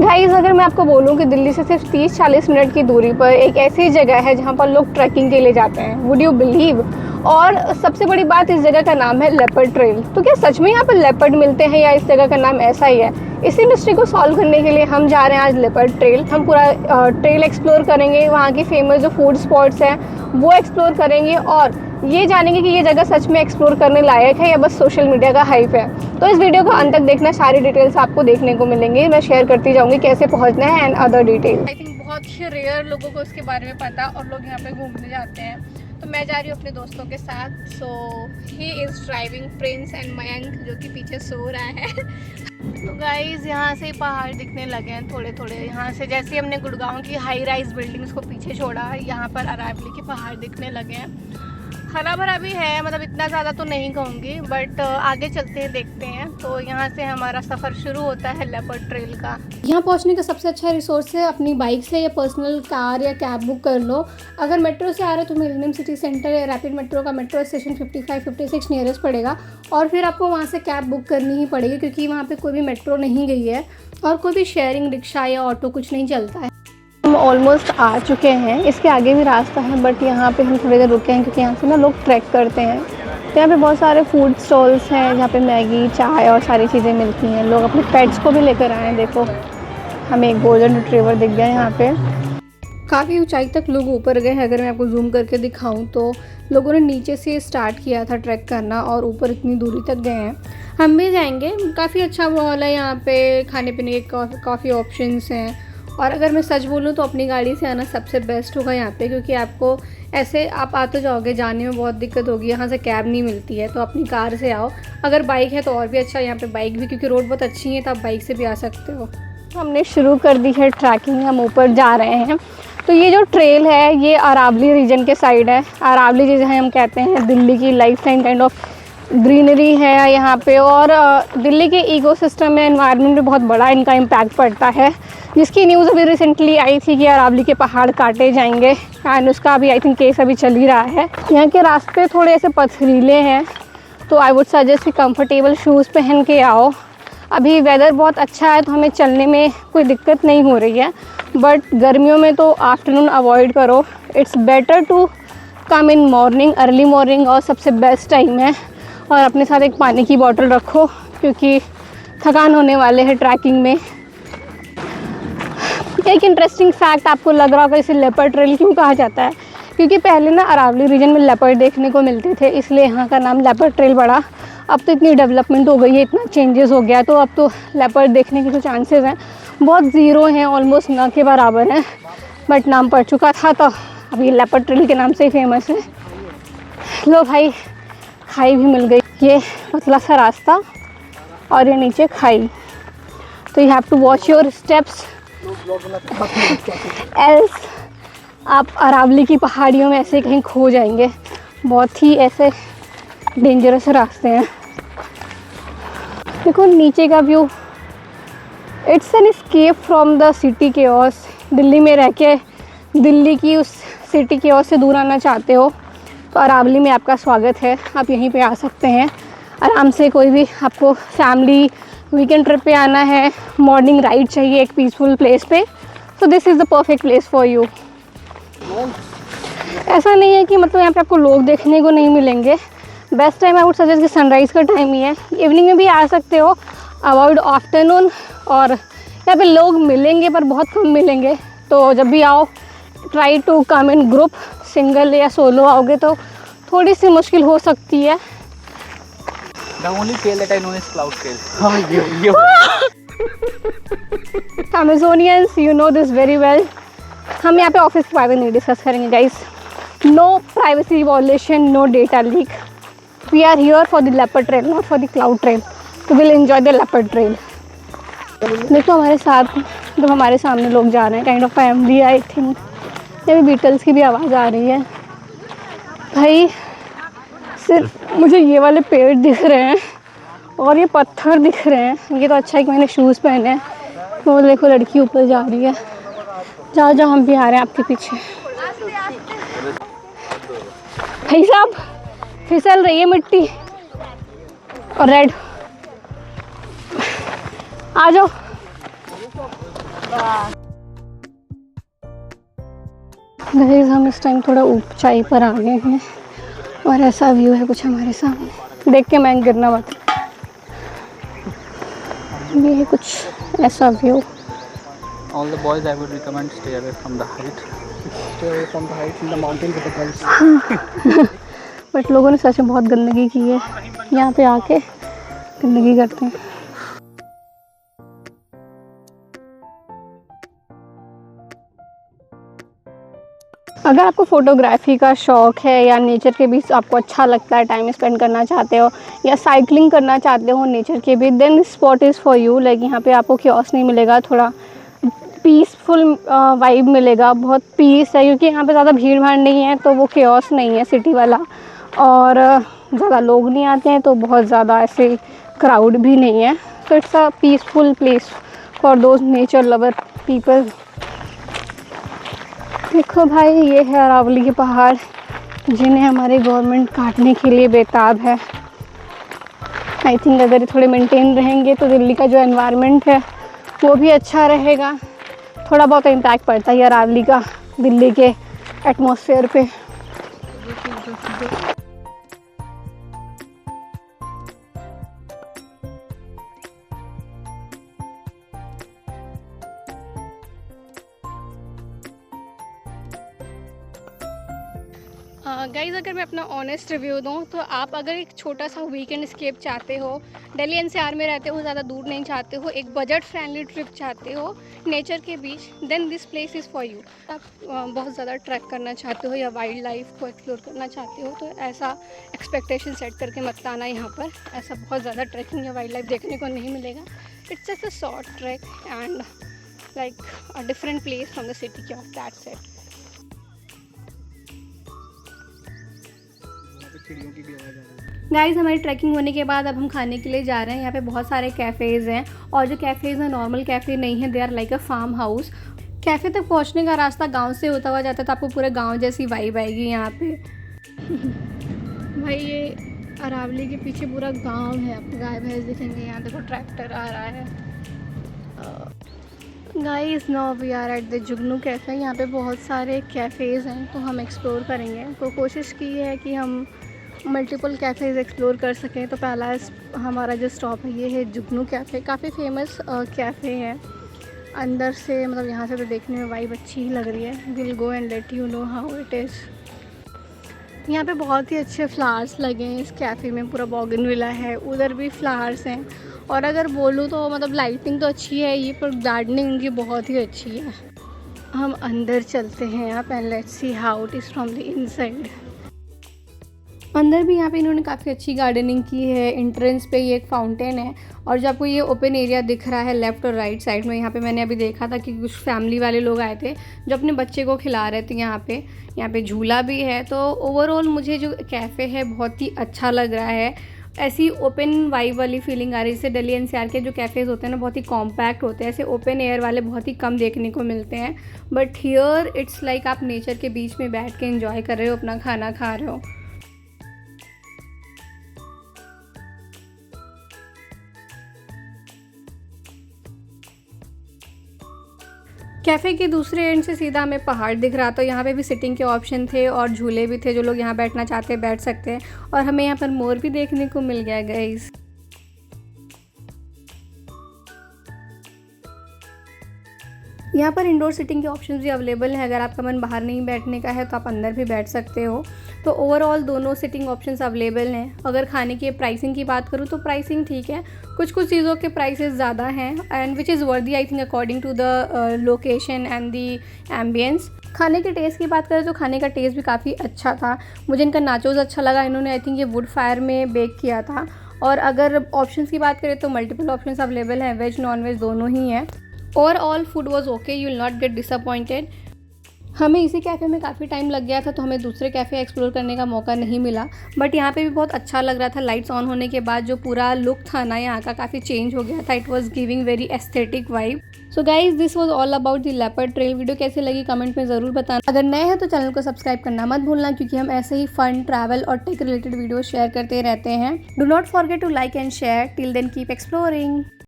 Guys अगर मैं आपको बोलूं कि दिल्ली से सिर्फ 30-40 मिनट की दूरी पर एक ऐसी जगह है जहां पर लोग ट्रैकिंग के लिए जाते हैं, वुड यू बिलीव। और सबसे बड़ी बात, इस जगह का नाम है लेपर्ड ट्रेल। तो क्या सच में यहाँ पर लेपर्ड मिलते हैं या इस जगह का नाम ऐसा ही है? इसी मिस्ट्री को सॉल्व करने के लिए हम जा रहे हैं आज लेपर्ड ट्रेल। हम पूरा ट्रेल एक्सप्लोर करेंगे, वहाँ की फेमस जो फूड स्पॉट्स हैं वो एक्सप्लोर करेंगे और ये जानेंगे कि ये जगह सच में एक्सप्लोर करने लायक है या बस सोशल मीडिया का हाइप है। तो इस वीडियो को अंत तक देखना, सारी डिटेल्स आपको देखने को मिलेंगी। मैं शेयर करती जाऊंगी कैसे पहुंचना है and other detail. I think बहुत ही रेयर लोगों को इसके बारे में पता और लोग यहाँ पे घूमने जाते हैं। तो मैं जा रही हूँ अपने दोस्तों के साथ। So he is driving Prince and Mayank जो कि पीछे सो रहा है। तो गाइज यहाँ से पहाड़ दिखने लगे हैं थोड़े थोड़े। यहाँ से जैसे हमने गुड़गांव की हाई राइज बिल्डिंग्स को पीछे छोड़ा, यहाँ पर अरावली के पहाड़ दिखने लगे हैं। हरा भरा भी है, मतलब इतना ज़्यादा तो नहीं कहूँगी, बट आगे चलते हैं देखते हैं। तो यहाँ से हमारा सफ़र शुरू होता है लेपर्ड ट्रेल का। यहाँ पहुँचने का सबसे अच्छा रिसोर्स है अपनी बाइक से या पर्सनल कार या कैब बुक कर लो। अगर मेट्रो से आ रहे हो तो मिलेनियम सिटी सेंटर या रैपिड मेट्रो का मेट्रो स्टेशन 55-56 नियरेस्ट पड़ेगा और फिर आपको वहाँ से कैब बुक करनी ही पड़ेगी क्योंकि वहाँ पर कोई भी मेट्रो नहीं गई है और कोई भी शेयरिंग रिक्शा या ऑटो कुछ नहीं चलता है। हम ऑलमोस्ट आ चुके हैं। इसके आगे भी रास्ता है बट यहाँ पे हम थोड़ी देर रुके हैं क्योंकि यहाँ से ना लोग ट्रैक करते हैं। तो यहाँ पे बहुत सारे फूड स्टॉल्स हैं जहाँ पे मैगी, चाय और सारी चीज़ें मिलती हैं। लोग अपने पेट्स को भी लेकर आए हैं। देखो हमें एक गोल्डन रिट्रीवर दिख गया यहाँ पे। काफ़ी ऊंचाई तक लोग ऊपर गए हैं। अगर मैं आपको जूम करके दिखाऊं तो लोगों ने नीचे से स्टार्ट किया था ट्रैक करना और ऊपर इतनी दूरी तक गए हैं। हम भी जाएंगे। काफ़ी अच्छा मॉल है यहाँ पे, खाने पीने के काफ़ी ऑप्शंस हैं। और अगर मैं सच बोलूँ तो अपनी गाड़ी से आना सबसे बेस्ट होगा यहाँ पे क्योंकि आपको ऐसे आप आते जाओगे, जाने में बहुत दिक्कत होगी। यहाँ से कैब नहीं मिलती है तो अपनी कार से आओ। अगर बाइक है तो और भी अच्छा, यहाँ पे बाइक भी क्योंकि रोड बहुत अच्छी है तो आप बाइक से भी आ सकते हो। हमने शुरू कर दी है ट्रैकिंग, हम ऊपर जा रहे हैं। तो ये जो ट्रेल है ये अरावली रीजन के साइड है। अरावली जिसे हम कहते हैं दिल्ली की life line kind of greenery है यहाँ पे और दिल्ली के इकोसिस्टम में, एनवायरनमेंट में बहुत बड़ा इनका इम्पैक्ट पड़ता है, जिसकी न्यूज़ अभी रिसेंटली आई थी कि अरावली के पहाड़ काटे जाएंगे एंड उसका अभी आई थिंक केस अभी चल ही रहा है। यहाँ के रास्ते थोड़े ऐसे पथरीले हैं तो आई वुड सजेस्ट कि कंफर्टेबल शूज़ पहन के आओ। अभी वेदर बहुत अच्छा है तो हमें चलने में कोई दिक्कत नहीं हो रही है, बट गर्मियों में तो आफ्टरनून अवॉइड करो। It's better to come in morning, early morning और सबसे बेस्ट टाइम है। और अपने साथ एक पानी की बोतल रखो क्योंकि थकान होने वाले हैं ट्रैकिंग में। एक इंटरेस्टिंग फैक्ट आपको लग रहा होगा इसे लेपर्ड ट्रेल क्यों कहा जाता है, क्योंकि पहले ना अरावली रीजन में लेपर्ड देखने को मिलते थे इसलिए यहाँ का नाम लेपर्ड ट्रेल पड़ा। अब तो इतनी डेवलपमेंट हो गई है, इतना चेंजेस हो गया तो अब तो लेपर्ड देखने के जो चांसेस हैं बहुत ज़ीरो हैं, ऑलमोस्ट ना के बराबर हैं। बट नाम पड़ चुका था तो अब ये लेपर्ड ट्रेल के नाम से ही फेमस है। लो भाई, खाई भी मिल गई। ये पतला सा रास्ता और ये नीचे खाई, तो you have to watch your steps else आप अरावली की पहाड़ियों में ऐसे कहीं खो जाएंगे। बहुत ही ऐसे डेंजरस रास्ते हैं। देखो नीचे का view, it's an escape from the city chaos. Delhi में रह के दिल्ली की उस सिटी केओस से दूर आना चाहते हो तो अरावली में आपका स्वागत है। आप यहीं पे आ सकते हैं आराम से। कोई भी आपको फैमिली वीकेंड ट्रिप पे आना है, मॉर्निंग राइड चाहिए एक पीसफुल प्लेस पे, तो this is the perfect place for you. ऐसा नहीं है कि मतलब यहाँ पे आपको लोग देखने को नहीं मिलेंगे। Best time I would suggest कि सनराइज़ का टाइम ही है। इवनिंग में भी आ सकते हो, अवॉइड आफ्टरनून। और यहाँ पे लोग मिलेंगे पर बहुत कम मिलेंगे, तो जब भी आओ try to come in group. Single या सोलो आओगे तो थोड़ी सी मुश्किल हो सकती है। The only trail that I know is Cloud Trail. Amazonians, you know this very well. हम यहाँ पे ऑफिस के बारे में नहीं डिस्कस करेंगे guys. No privacy violation, no data leak. We are here for the leopard trail, not for the cloud trail. तो will enjoy the leopard trail. देखो हमारे साथ जो हमारे सामने लोग जा रहे हैं, kind of family I think. ये बीटल्स की भी आवाज़ आ रही है। भाई सिर्फ मुझे ये वाले पेड़ दिख रहे हैं और ये पत्थर दिख रहे हैं। ये तो अच्छा है कि मैंने शूज़ पहने हैं। वो देखो लड़की ऊपर जा रही है। जाओ जाओ, हम भी आ रहे हैं आपके पीछे। भाई साहब फिसल रही है मिट्टी और रेड। आ जाओ। गाइस हम इस टाइम थोड़ा ऊंचाई पर आ गए हैं और ऐसा व्यू है कुछ हमारे सामने, देख के मैं गिरना मत। ये है कुछ ऐसा view. All the boys I would recommend stay away from the height. Stay away from the heights in the mountain with the girls. But लोगों ने सच में बहुत गंदगी की है, यहाँ पे आके गंदगी करते हैं। अगर आपको फ़ोटोग्राफी का शौक़ है या नेचर के बीच आपको अच्छा लगता है, टाइम स्पेंड करना चाहते हो या साइकिलिंग करना चाहते हो नेचर के बीच, then spot is for you. Like यहाँ पे आपको क्योस नहीं मिलेगा, थोड़ा पीसफुल वाइब मिलेगा, बहुत पीस है क्योंकि यहाँ पे ज़्यादा भीड़ भाड़ नहीं है, तो वो क्योस नहीं है सिटी वाला, और ज़्यादा लोग नहीं आते हैं, तो बहुत ज़्यादा ऐसे क्राउड भी नहीं है। तो it's a peaceful place for those nature lover people. देखो भाई, ये है अरावली के पहाड़ जिन्हें हमारी गवर्नमेंट काटने के लिए बेताब है। आई थिंक अगर ये थोड़े मेंटेन रहेंगे तो दिल्ली का जो एनवायरनमेंट है वो भी अच्छा रहेगा। थोड़ा बहुत इम्पैक्ट पड़ता है अरावली का दिल्ली के एटमॉस्फेयर पे। गाइज़ अगर मैं अपना ऑनेस्ट रिव्यू दूँ तो आप अगर एक छोटा सा वीकेंड स्केप चाहते हो, दिल्ली एनसीआर में रहते हो, ज़्यादा दूर नहीं चाहते हो, एक बजट फ्रेंडली ट्रिप चाहते हो नेचर के बीच, then this place is for you. आप बहुत ज़्यादा ट्रैक करना चाहते हो या वाइल्ड लाइफ को एक्सप्लोर करना चाहते हो तो ऐसा एक्सपेक्टेशन सेट करके मत आना यहाँ पर। ऐसा बहुत ज़्यादा ट्रैकिंग या वाइल्ड लाइफ देखने को नहीं मिलेगा। It's just a short track and like a different place from the city of that's it. Guys हमारी ट्रैकिंग होने के बाद अब हम खाने के लिए जा रहे हैं। यहाँ पे बहुत सारे कैफ़ेज़ हैं और जो कैफ़ेज़ हैं नॉर्मल कैफ़े नहीं है, they are like a farm house. Cafe तक पहुँचने का रास्ता गांव से होता हुआ जाता है, तो आपको पूरे गांव जैसी वाइब आएगी यहाँ पे। भाई ये अरावली के पीछे पूरा गांव है, आपको गाय भैंस दिखेंगे, यहाँ देखो ट्रैक्टर आ रहा है। Guys now we are at the Jugnu cafe. यहाँ पे बहुत सारे कैफ़ेज़ हैं तो हम एक्सप्लोर करेंगे। तो कोशिश की है कि हम मल्टीपल कैफ़ेज़ एक्सप्लोर कर सकें। तो पहला हमारा जो स्टॉप है ये है जुगनू कैफ़े। काफ़ी फेमस कैफ़े है। अंदर से मतलब यहाँ से तो देखने में वाइब अच्छी ही लग रही है। Will go and let you know how it is. यहाँ पे बहुत ही अच्छे फ्लावर्स लगे हैं इस कैफ़े में, पूरा बोगनविला है, उधर भी फ्लावर्स हैं। और अगर बोलूँ तो मतलब लाइटिंग तो अच्छी है ये, पर गार्डनिंग उनकी बहुत ही अच्छी है। हम अंदर चलते हैं यहाँ पे, let's see how it is from the inside. अंदर भी यहाँ पे इन्होंने काफ़ी अच्छी गार्डनिंग की है। एंट्रेंस पे ये एक फाउंटेन है और जो आपको ये ओपन एरिया दिख रहा है लेफ़्ट और राइट साइड में, यहाँ पे मैंने अभी देखा था कि कुछ फैमिली वाले लोग आए थे जो अपने बच्चे को खिला रहे थे। यहाँ पे झूला भी है। तो ओवरऑल मुझे जो कैफ़े है बहुत ही अच्छा लग रहा है। ऐसी ओपन वाइब वाली फीलिंग आ रही है। जैसे दिल्ली एनसीआर के जो कैफ़ेज़ होते हैं ना बहुत ही कॉम्पैक्ट होते हैं, ऐसे ओपन एयर वाले बहुत ही कम देखने को मिलते हैं। बट हियर इट्स लाइक आप नेचर के बीच में बैठ के एंजॉय कर रहे हो, अपना खाना खा रहे हो। कैफ़े के दूसरे एंड से सीधा हमें पहाड़ दिख रहा था। यहाँ पे भी सिटिंग के ऑप्शन थे और झूले भी थे, जो लोग यहाँ बैठना चाहते हैं बैठ सकते हैं। और हमें यहाँ पर मोर भी देखने को मिल गया गाइस। यहाँ पर इंडोर सिटिंग के ऑप्शन भी अवेलेबल हैं। अगर आपका मन बाहर नहीं बैठने का है तो आप अंदर भी बैठ सकते हो। तो ओवरऑल दोनों सिटिंग ऑप्शंस अवेलेबल हैं। अगर खाने की प्राइसिंग की बात करूँ तो प्राइसिंग ठीक है, कुछ चीज़ों के प्राइसेस ज़्यादा हैं and which is worthy I think according to the location and the ambience. खाने के टेस्ट की बात करें तो खाने का टेस्ट भी काफ़ी अच्छा था। मुझे इनका नाचोस अच्छा लगा। इन्होंने आई थिंक ये वुड फायर में बेक किया था। और अगर ऑप्शंस की बात करें तो मल्टीपल ऑप्शंस अवेलेबल हैं, वेज नॉन वेज दोनों ही हैं। Overall food was okay, you will not get disappointed. हमें इसी कैफ़े में काफ़ी टाइम लग गया था तो हमें दूसरे कैफ़े एक्सप्लोर करने का मौका नहीं मिला। बट यहाँ पे भी बहुत अच्छा लग रहा था। लाइट्स ऑन होने के बाद जो पूरा लुक था ना यहाँ का काफ़ी चेंज हो गया था। It was giving very aesthetic vibe. So guys this was all about the leopard trail. Video कैसे लगी कमेंट में ज़रूर बताना। अगर नए हैं तो चैनल को सब्सक्राइब करना मत भूलना, क्योंकि हम ऐसे ही फन ट्रैवल और टेक रिलेटेड वीडियो शेयर करते रहते हैं। Do not forget to like and share. Till then keep exploring.